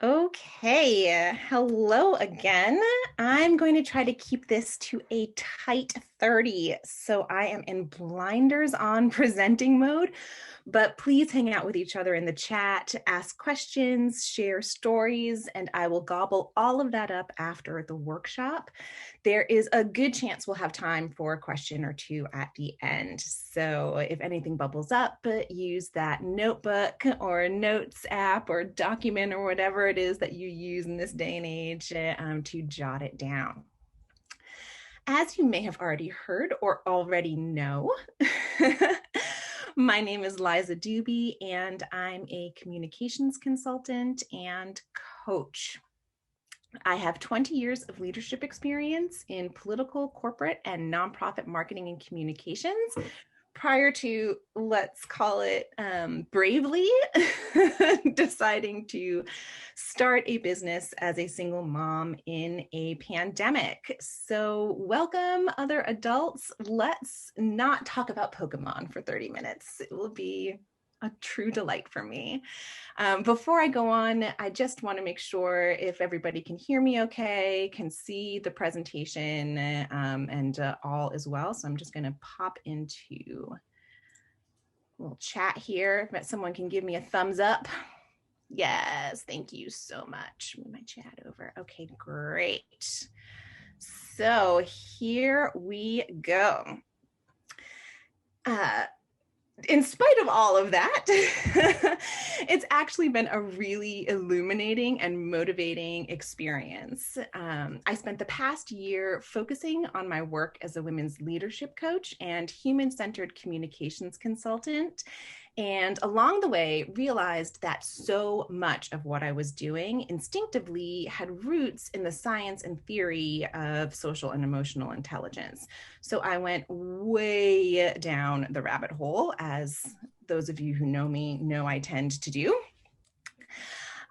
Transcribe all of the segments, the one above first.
Okay, hello again. I'm going to try to keep this to a tight 30. So I am in blinders on presenting mode, but please hang out with each other in the chat, ask questions, share stories, and I will gobble all of that up after the workshop. There is a good chance we'll have time for a question or two at the end. So if anything bubbles up, use that notebook or notes app or document or whatever it is that you use in this day and age to jot it down. As you may have already heard or already know, my name is Liza Dube, and I'm a communications consultant and coach. I have 20 years of leadership experience in political, corporate, and nonprofit marketing and communications prior to, let's call it bravely, deciding to start a business as a single mom in a pandemic. So welcome, other adults. Let's not talk about Pokemon for 30 minutes. It will be a true delight for me. Before I go on, I just want to make sure if everybody can hear me okay, can see the presentation, and all as well. So I'm just going to pop into a little chat here. If someone can give me a thumbs up. Yes, thank you so much. Move my chat over. Okay, great. So here we go. In spite of all of that, it's actually been a really illuminating and motivating experience. I spent the past year focusing on my work as a women's leadership coach and human-centered communications consultant. And along the way, realized that so much of what I was doing instinctively had roots in the science and theory of social and emotional intelligence. So I went way down the rabbit hole, as those of you who know me know I tend to do.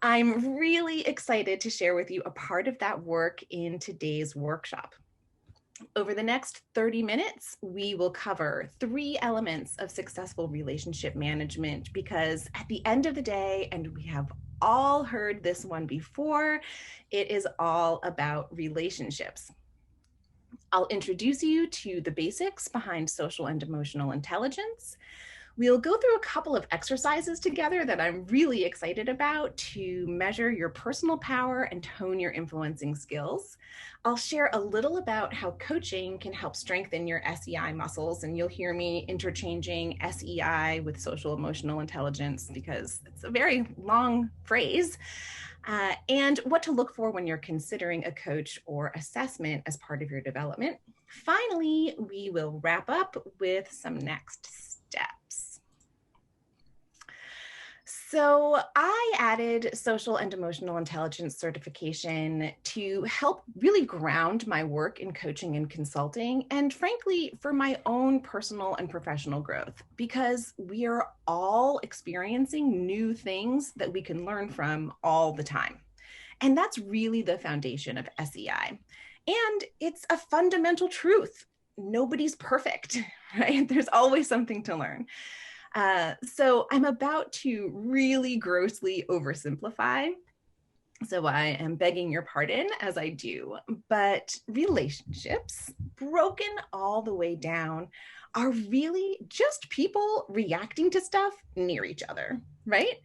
I'm really excited to share with you a part of that work in today's workshop. Over the next 30 minutes, we will cover 3 elements of successful relationship management, because at the end of the day, and we have all heard this one before, it is all about relationships. I'll introduce you to the basics behind social and emotional intelligence. We'll go through a couple of exercises together that I'm really excited about to measure your personal power and hone your influencing skills. I'll share a little about how coaching can help strengthen your SEI muscles, and you'll hear me interchanging SEI with social emotional intelligence because it's a very long phrase. And what to look for when you're considering a coach or assessment as part of your development. Finally, we will wrap up with some next steps. So I added social and emotional intelligence certification to help really ground my work in coaching and consulting, and frankly, for my own personal and professional growth, because we are all experiencing new things that we can learn from all the time. And that's really the foundation of SEI. And it's a fundamental truth. Nobody's perfect, right? There's always something to learn. So I'm about to really grossly oversimplify. So I am begging your pardon as I do, but relationships, broken all the way down, are really just people reacting to stuff near each other, right?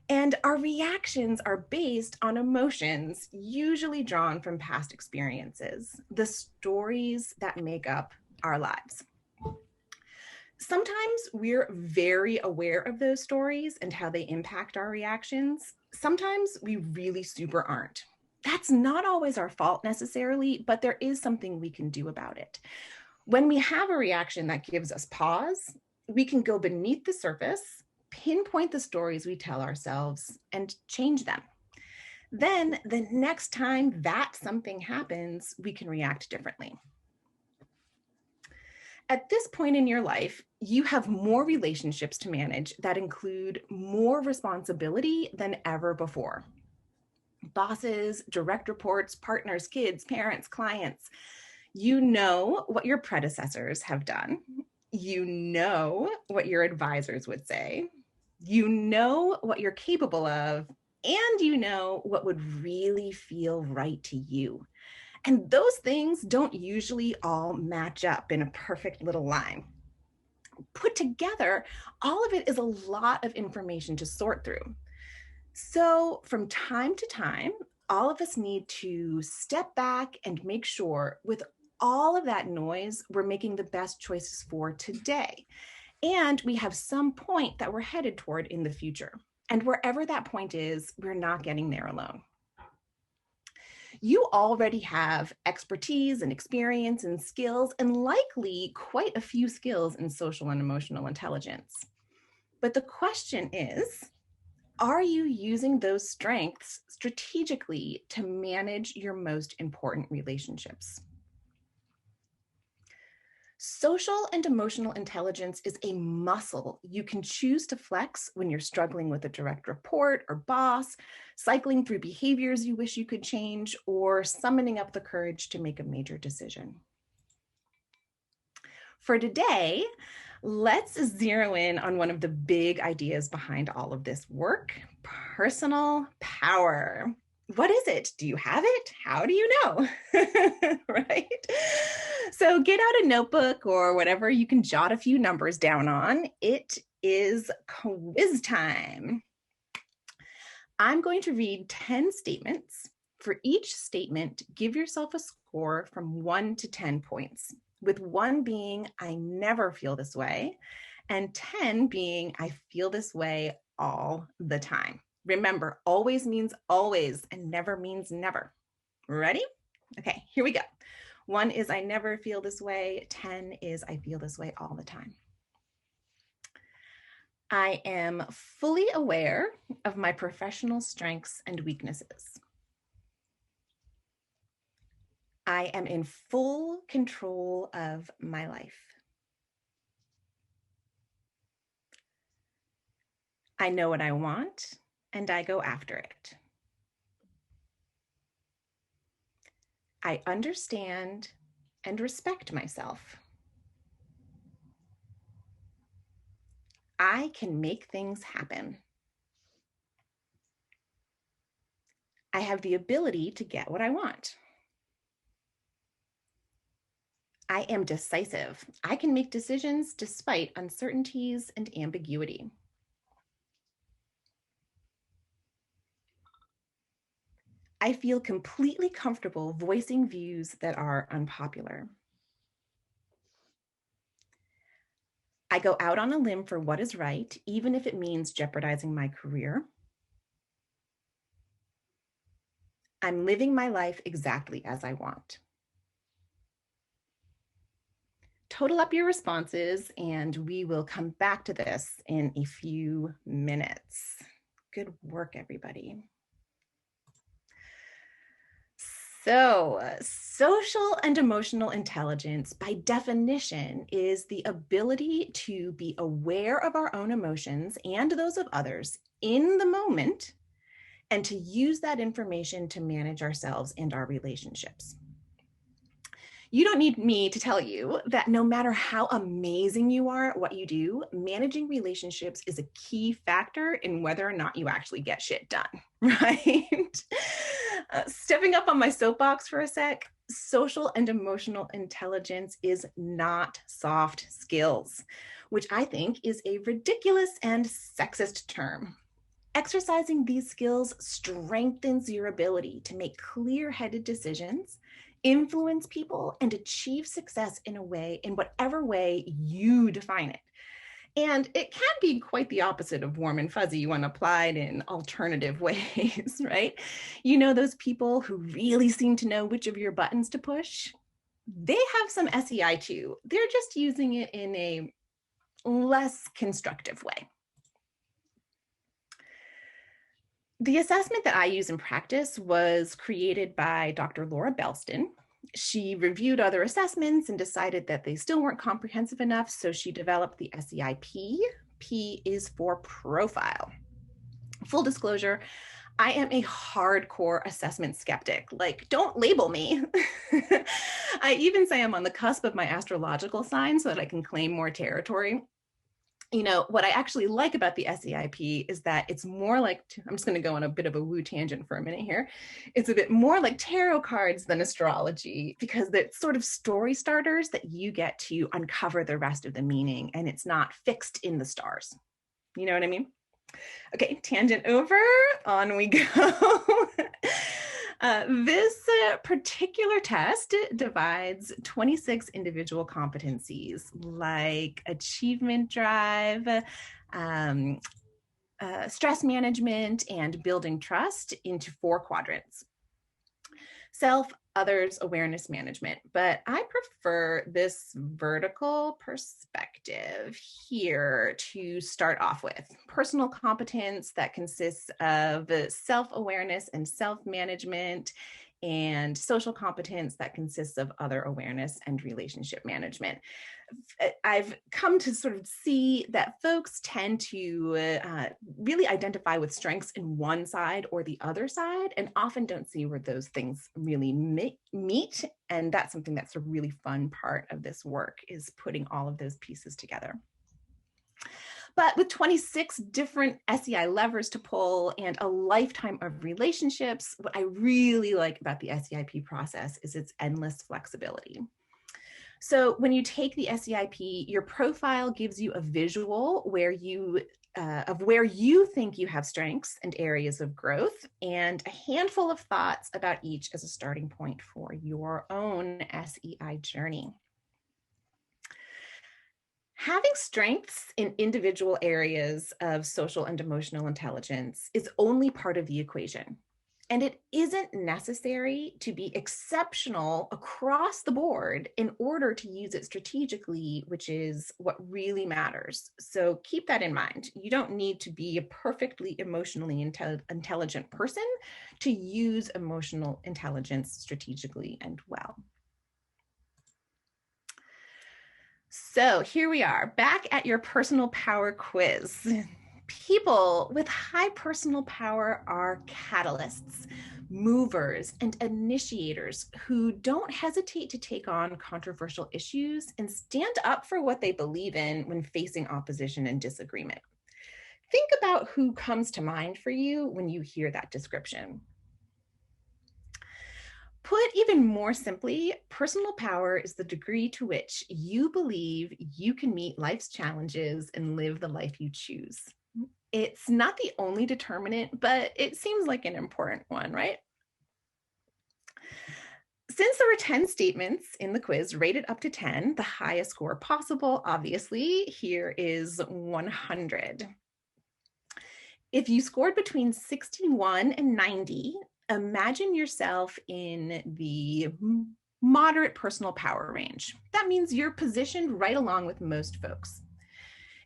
And our reactions are based on emotions, usually drawn from past experiences, the stories that make up our lives. Sometimes we're very aware of those stories and how they impact our reactions. Sometimes we really super aren't. That's not always our fault necessarily, but there is something we can do about it. When we have a reaction that gives us pause, we can go beneath the surface, pinpoint the stories we tell ourselves, and change them. Then the next time that something happens, we can react differently. At this point in your life, you have more relationships to manage that include more responsibility than ever before. Bosses, direct reports, partners, kids, parents, clients. You know what your predecessors have done. You know what your advisors would say. You know what you're capable of, and you know what would really feel right to you. And those things don't usually all match up in a perfect little line. Put together, all of it is a lot of information to sort through. So, from time to time, all of us need to step back and make sure, with all of that noise, we're making the best choices for today. And we have some point that we're headed toward in the future. And wherever that point is, we're not getting there alone. You already have expertise and experience and skills, and likely quite a few skills in social and emotional intelligence. But the question is, are you using those strengths strategically to manage your most important relationships? Social and emotional intelligence is a muscle you can choose to flex when you're struggling with a direct report or boss, cycling through behaviors you wish you could change, or summoning up the courage to make a major decision. For today, let's zero in on one of the big ideas behind all of this work: personal power. What is it? Do you have it? How do you know? Right? So get out a notebook or whatever you can jot a few numbers down on. It is quiz time. I'm going to read 10 statements. For each statement, give yourself a score from 1 to 10 points, with 1 being I never feel this way, and 10 being I feel this way all the time. Remember, always means always and never means never. Ready? Okay, here we go. 1 is I never feel this way. 10 is I feel this way all the time. I am fully aware of my professional strengths and weaknesses. I am in full control of my life. I know what I want, and I go after it. I understand and respect myself. I can make things happen. I have the ability to get what I want. I am decisive. I can make decisions despite uncertainties and ambiguity. I feel completely comfortable voicing views that are unpopular. I go out on a limb for what is right, even if it means jeopardizing my career. I'm living my life exactly as I want. Total up your responses, and we will come back to this in a few minutes. Good work, everybody. So, social and emotional intelligence, by definition, is the ability to be aware of our own emotions and those of others in the moment, and to use that information to manage ourselves and our relationships. You don't need me to tell you that no matter how amazing you are at what you do, managing relationships is a key factor in whether or not you actually get shit done, right? Stepping up on my soapbox for a sec, social and emotional intelligence is not soft skills, which I think is a ridiculous and sexist term. Exercising these skills strengthens your ability to make clear-headed decisions, influence people, and achieve success in whatever way you define it. And it can be quite the opposite of warm and fuzzy when applied in alternative ways, right? You know, those people who really seem to know which of your buttons to push, they have some SEI too. They're just using it in a less constructive way. The assessment that I use in practice was created by Dr. Laura Belston. She reviewed other assessments and decided that they still weren't comprehensive enough, so she developed the SEIP. P is for profile. Full disclosure, I am a hardcore assessment skeptic. Like, don't label me. I even say I'm on the cusp of my astrological sign so that I can claim more territory. You know, what I actually like about the SEIP is that it's more like, I'm just going to go on a bit of a woo tangent for a minute here. It's a bit more like tarot cards than astrology, because they're sort of story starters that you get to uncover the rest of the meaning, and it's not fixed in the stars. You know what I mean? Okay, tangent over, on we go. This particular test divides 26 individual competencies like achievement drive, um, stress management, and building trust into 4 quadrants: self, others, awareness, management. But I prefer this vertical perspective here to start off with. Personal competence that consists of self-awareness and self-management, and social competence that consists of other awareness and relationship management. I've come to sort of see that folks tend to really identify with strengths in one side or the other side, and often don't see where those things really meet. And that's something that's a really fun part of this work, is putting all of those pieces together. But with 26 different SEI levers to pull and a lifetime of relationships, what I really like about the SEIP process is its endless flexibility. So when you take the SEIP, your profile gives you a visual where you of where you think you have strengths and areas of growth, and a handful of thoughts about each as a starting point for your own SEI journey. Having strengths in individual areas of social and emotional intelligence is only part of the equation. And it isn't necessary to be exceptional across the board in order to use it strategically, which is what really matters. So keep that in mind. You don't need to be a perfectly emotionally intelligent person to use emotional intelligence strategically and well. So here we are, back at your personal power quiz. People with high personal power are catalysts, movers, and initiators who don't hesitate to take on controversial issues and stand up for what they believe in when facing opposition and disagreement. Think about who comes to mind for you when you hear that description. Put even more simply, personal power is the degree to which you believe you can meet life's challenges and live the life you choose. It's not the only determinant, but it seems like an important one, right? Since there were 10 statements in the quiz rated up to 10, the highest score possible, obviously, here is 100. If you scored between 61 and 90, imagine yourself in the moderate personal power range. That means you're positioned right along with most folks.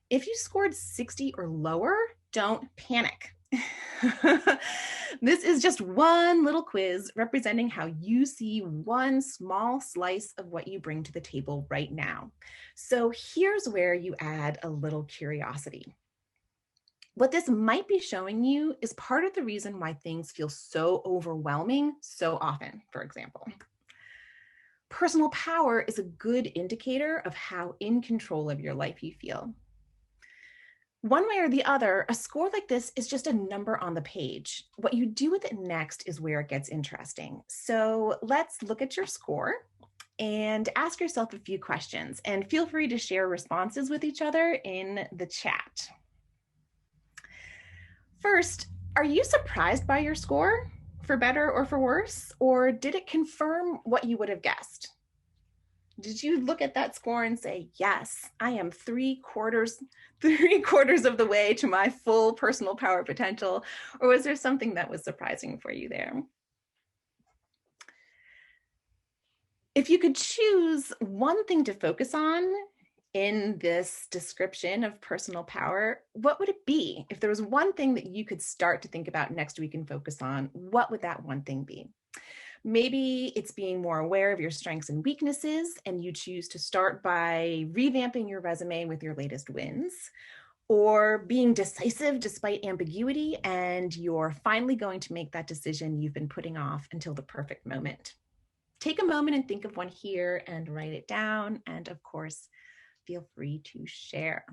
If you scored 60 or lower, don't panic. This is just one little quiz representing how you see one small slice of what you bring to the table right now. So here's where you add a little curiosity. What this might be showing you is part of the reason why things feel so overwhelming so often, for example. Personal power is a good indicator of how in control of your life you feel. One way or the other, a score like this is just a number on the page. What you do with it next is where it gets interesting. So let's look at your score and ask yourself a few questions, and feel free to share responses with each other in the chat. First, are you surprised by your score, for better or for worse, or did it confirm what you would have guessed? Did you look at that score and say, yes, I am three quarters of the way to my full personal power potential? Or was there something that was surprising for you there? If you could choose one thing to focus on in this description of personal power, what would it be? If there was one thing that you could start to think about next week and focus on, what would that one thing be? Maybe it's being more aware of your strengths and weaknesses, and you choose to start by revamping your resume with your latest wins, or being decisive despite ambiguity, and you're finally going to make that decision you've been putting off until the perfect moment. Take a moment and think of one here and write it down, and of course, feel free to share.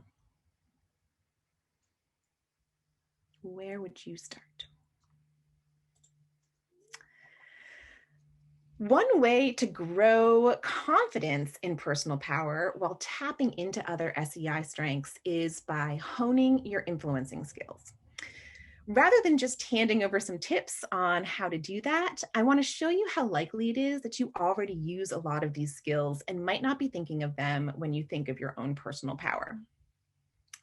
Where would you start? One way to grow confidence in personal power while tapping into other SEI strengths is by honing your influencing skills. Rather than just handing over some tips on how to do that, I want to show you how likely it is that you already use a lot of these skills and might not be thinking of them when you think of your own personal power.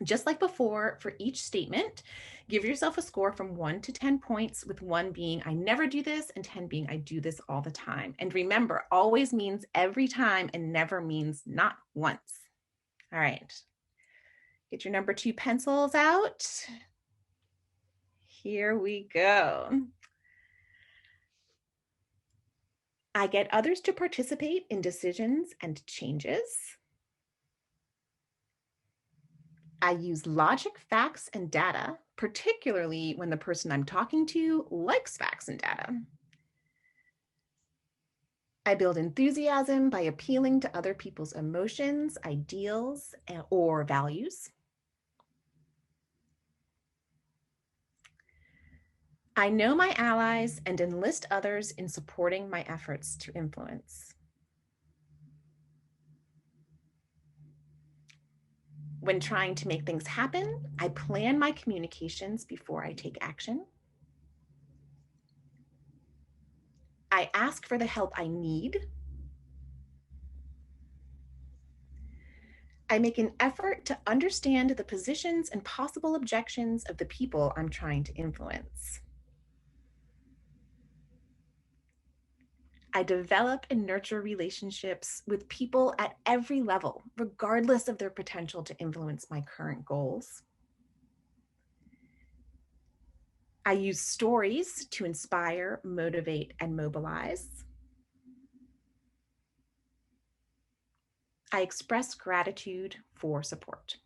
Just like before, for each statement, give yourself a score from 1 to 10 points, with 1 being I never do this and 10 being I do this all the time. And remember, always means every time and never means not once. All right. Get your number 2 pencils out. Here we go. I get others to participate in decisions and changes. I use logic, facts, and data, particularly when the person I'm talking to likes facts and data. I build enthusiasm by appealing to other people's emotions, ideals, or values. I know my allies and enlist others in supporting my efforts to influence. When trying to make things happen, I plan my communications before I take action. I ask for the help I need. I make an effort to understand the positions and possible objections of the people I'm trying to influence. I develop and nurture relationships with people at every level, regardless of their potential to influence my current goals. I use stories to inspire, motivate, and mobilize. I express gratitude for support.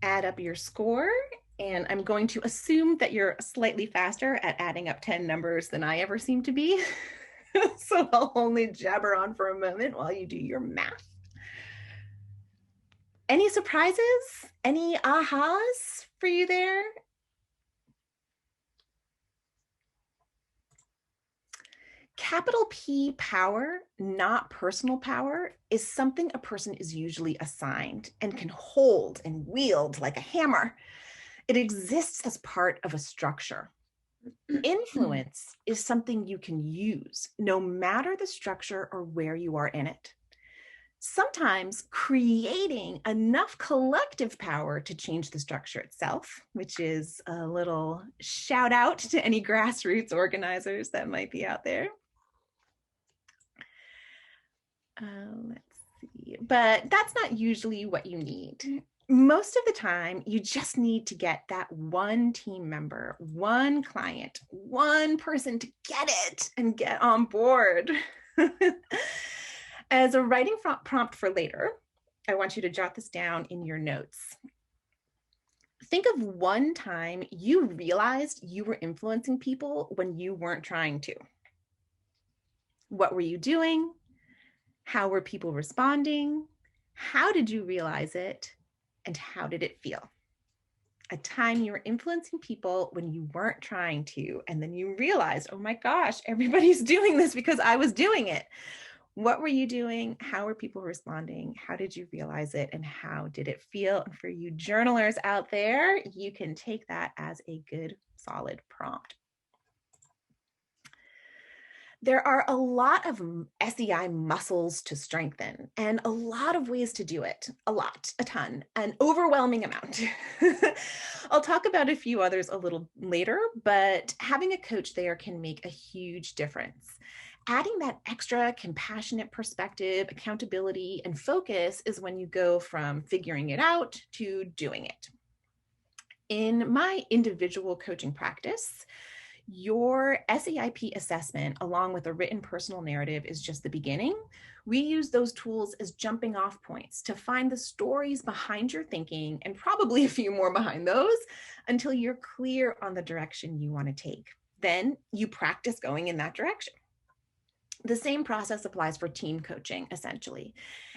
Add up your score, and I'm going to assume that you're slightly faster at adding up 10 numbers than I ever seem to be. So I'll only jabber on for a moment while you do your math. Any surprises? Any ahas for you there? Capital P power, not personal power, is something a person is usually assigned and can hold and wield like a hammer. It exists as part of a structure. Influence is something you can use, no matter the structure or where you are in it. Sometimes creating enough collective power to change the structure itself, which is a little shout out to any grassroots organizers that might be out there. Let's see, but that's not usually what you need. Most of the time, you just need to get that one team member, one client, one person to get it and get on board. As a writing prompt for later, I want you to jot this down in your notes. Think of one time you realized you were influencing people when you weren't trying to. What were you doing? How were people responding? How did you realize it? And how did it feel? A time you were influencing people when you weren't trying to, and then you realized, oh my gosh, everybody's doing this because I was doing it. What were you doing? How were people responding? How did you realize it? And how did it feel? And for you journalers out there, you can take that as a good, solid prompt. There are a lot of SEI muscles to strengthen and a lot of ways to do it. A ton, an overwhelming amount. I'll talk about a few others a little later, but having a coach there can make a huge difference. Adding that extra compassionate perspective, accountability, and focus is when you go from figuring it out to doing it. In my individual coaching practice, your SEIP assessment, along with a written personal narrative, is just the beginning. We use those tools as jumping off points to find the stories behind your thinking, and probably a few more behind those, until you're clear on the direction you want to take. Then you practice going in that direction. The same process applies for team coaching, essentially.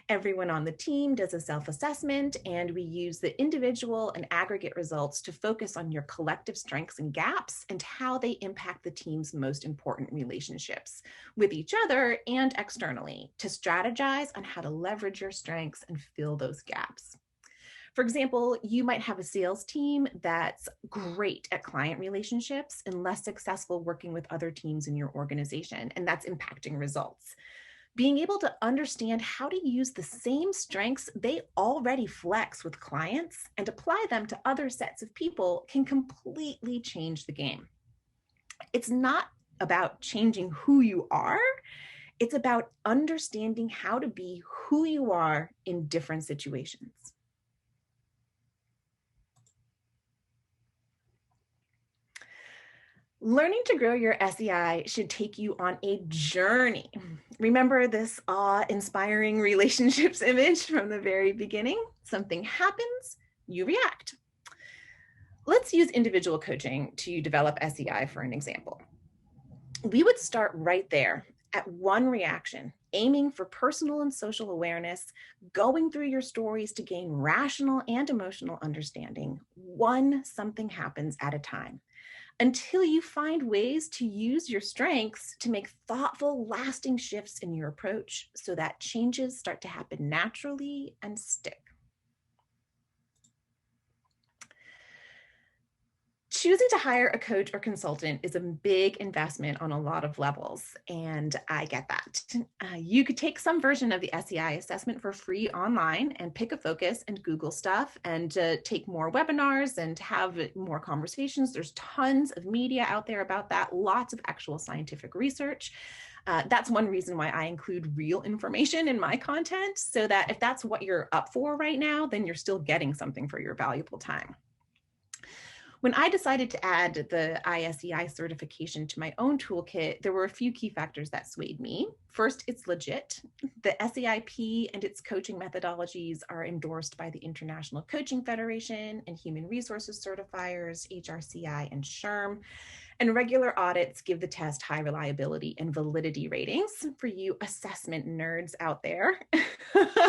Everyone on the team does a self-assessment, and we use the individual and aggregate results to focus on your collective strengths and gaps and how they impact the team's most important relationships with each other and externally, to strategize on how to leverage your strengths and fill those gaps. For example, you might have a sales team that's great at client relationships and less successful working with other teams in your organization, and that's impacting results. Being able to understand how to use the same strengths they already flex with clients and apply them to other sets of people can completely change the game. It's not about changing who you are, it's about understanding how to be who you are in different situations. Learning to grow your SEI should take you on a journey. Remember this awe-inspiring relationships image from the very beginning? Something happens, you react. Let's use individual coaching to develop SEI for an example. We would start right there at one reaction, aiming for personal and social awareness, going through your stories to gain rational and emotional understanding, one something happens at a time, until you find ways to use your strengths to make thoughtful, lasting shifts in your approach so that changes start to happen naturally and stick. Choosing to hire a coach or consultant is a big investment on a lot of levels, and I get that. You could take some version of the SEI assessment for free online and pick a focus and Google stuff and take more webinars and have more conversations. There's tons of media out there about that, lots of actual scientific research. That's one reason why I include real information in my content, so that if that's what you're up for right now, then you're still getting something for your valuable time. When I decided to add the ISEI certification to my own toolkit, there were a few key factors that swayed me. First, it's legit. The SEIP and its coaching methodologies are endorsed by the International Coaching Federation and Human Resources Certifiers, HRCI and SHRM. And regular audits give the test high reliability and validity ratings. For you assessment nerds out there,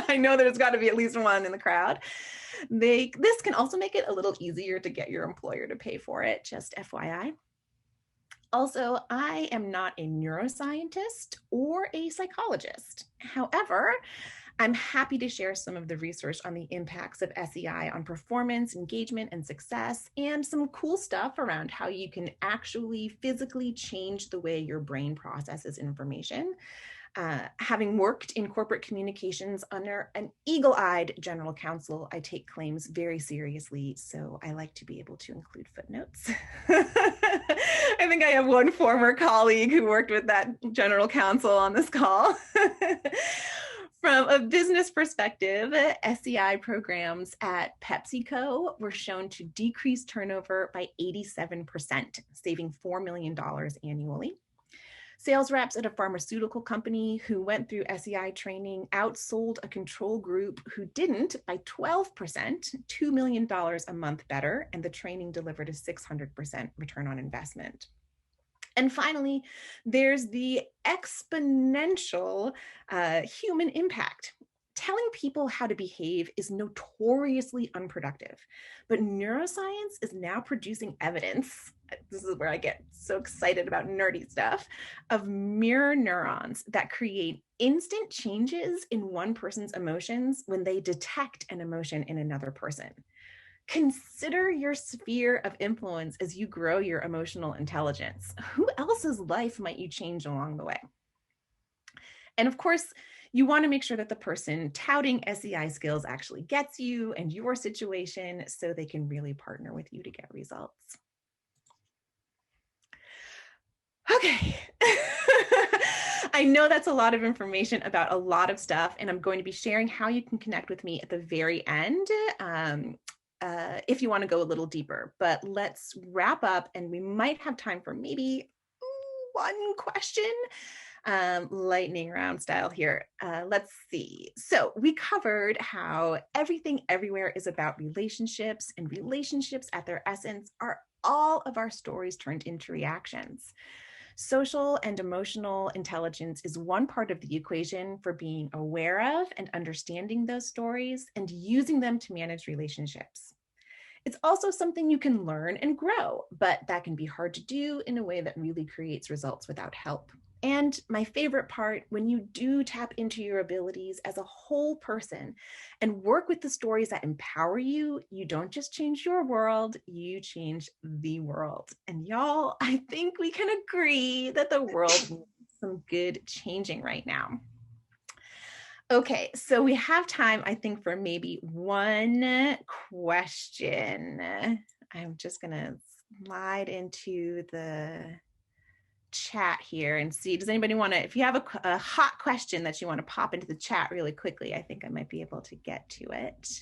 I know there's got to be at least one in the crowd. This can also make it a little easier to get your employer to pay for it, just FYI. Also, I am not a neuroscientist or a psychologist. However, I'm happy to share some of the research on the impacts of SEI on performance, engagement, and success, and some cool stuff around how you can actually physically change the way your brain processes information. Having worked in corporate communications under an eagle-eyed general counsel, I take claims very seriously, so I like to be able to include footnotes. I think I have one former colleague who worked with that general counsel on this call. From a business perspective, SEI programs at PepsiCo were shown to decrease turnover by 87%, saving $4 million annually. Sales reps at a pharmaceutical company who went through SEI training outsold a control group who didn't by 12%, $2 million a month better, and the training delivered a 600% return on investment. And finally, there's the exponential human impact. Telling people how to behave is notoriously unproductive, but neuroscience is now producing evidence, this is where I get so excited about nerdy stuff, of mirror neurons that create instant changes in one person's emotions when they detect an emotion in another person. Consider your sphere of influence as you grow your emotional intelligence. Who else's life might you change along the way? And of course, you want to make sure that the person touting SEI skills actually gets you and your situation so they can really partner with you to get results. Okay. I know that's a lot of information about a lot of stuff, and I'm going to be sharing how you can connect with me at the very end if you want to go a little deeper. But let's wrap up, and we might have time for maybe one question. Lightning round style here. Let's see. So we covered how everything everywhere is about relationships, and relationships at their essence are all of our stories turned into reactions. Social and emotional intelligence is one part of the equation for being aware of and understanding those stories and using them to manage relationships. It's also something you can learn and grow, but that can be hard to do in a way that really creates results without help. And my favorite part, when you do tap into your abilities as a whole person and work with the stories that empower you, you don't just change your world, you change the world. And y'all, I think we can agree that the world needs some good changing right now. Okay, so we have time, I think, for maybe one question. I'm just going to slide into the chat here and see, does anybody want to, if you have a hot question that you want to pop into the chat really quickly, I think I might be able to get to it.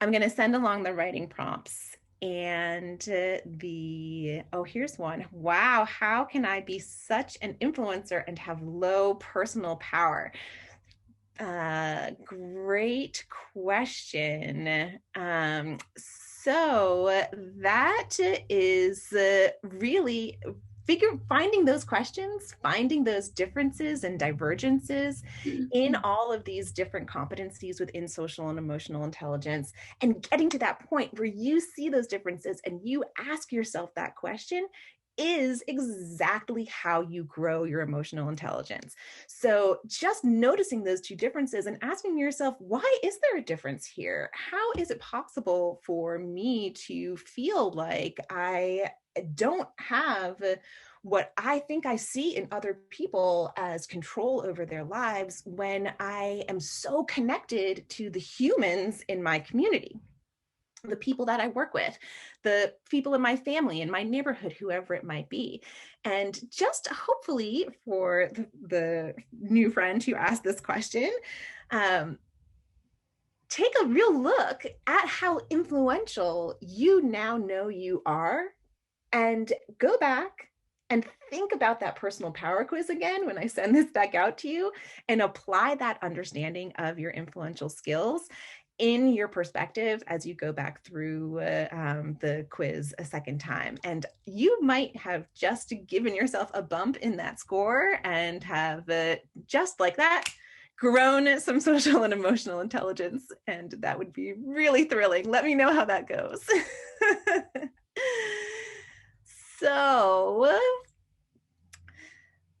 I'm going to send along the writing prompts and here's one. Wow, how can I be such an influencer and have low personal power? Great question. So that is really finding those questions, finding those differences and divergences in all of these different competencies within social and emotional intelligence, and getting to that point where you see those differences and you ask yourself that question is exactly how you grow your emotional intelligence. So just noticing those two differences and asking yourself, why is there a difference here? How is it possible for me to feel like I don't have what I think I see in other people as control over their lives when I am so connected to the humans in my community, the people that I work with, the people in my family, in my neighborhood, whoever it might be. And just hopefully for the new friend who asked this question, take a real look at how influential you now know you are, and go back and think about that personal power quiz again when I send this back out to you, and apply that understanding of your influential skills in your perspective as you go back through the quiz a second time. And you might have just given yourself a bump in that score and have just like that grown some social and emotional intelligence. And that would be really thrilling. Let me know how that goes. So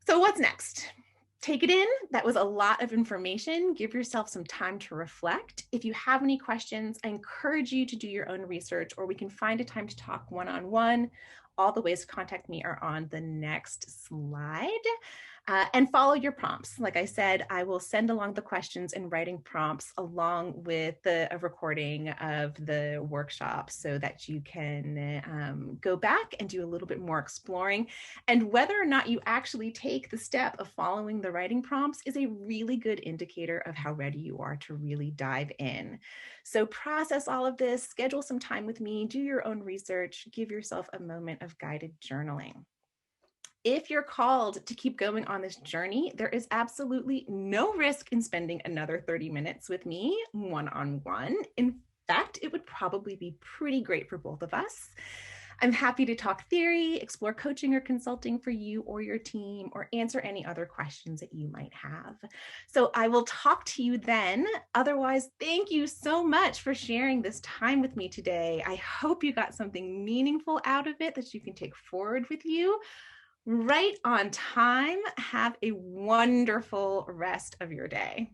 what's next? Take it in. That was a lot of information. Give yourself some time to reflect. If you have any questions, I encourage you to do your own research, or we can find a time to talk one-on-one. All the ways to contact me are on the next slide. And follow your prompts. Like I said, I will send along the questions and writing prompts along with a recording of the workshop so that you can go back and do a little bit more exploring. And whether or not you actually take the step of following the writing prompts is a really good indicator of how ready you are to really dive in. So process all of this, schedule some time with me, do your own research, give yourself a moment of guided journaling. If you're called to keep going on this journey, there is absolutely no risk in spending another 30 minutes with me one-on-one. In fact, it would probably be pretty great for both of us. I'm happy to talk theory, explore coaching or consulting for you or your team, or answer any other questions that you might have. So I will talk to you then. Otherwise, thank you so much for sharing this time with me today. I hope you got something meaningful out of it that you can take forward with you. Right on time. Have a wonderful rest of your day.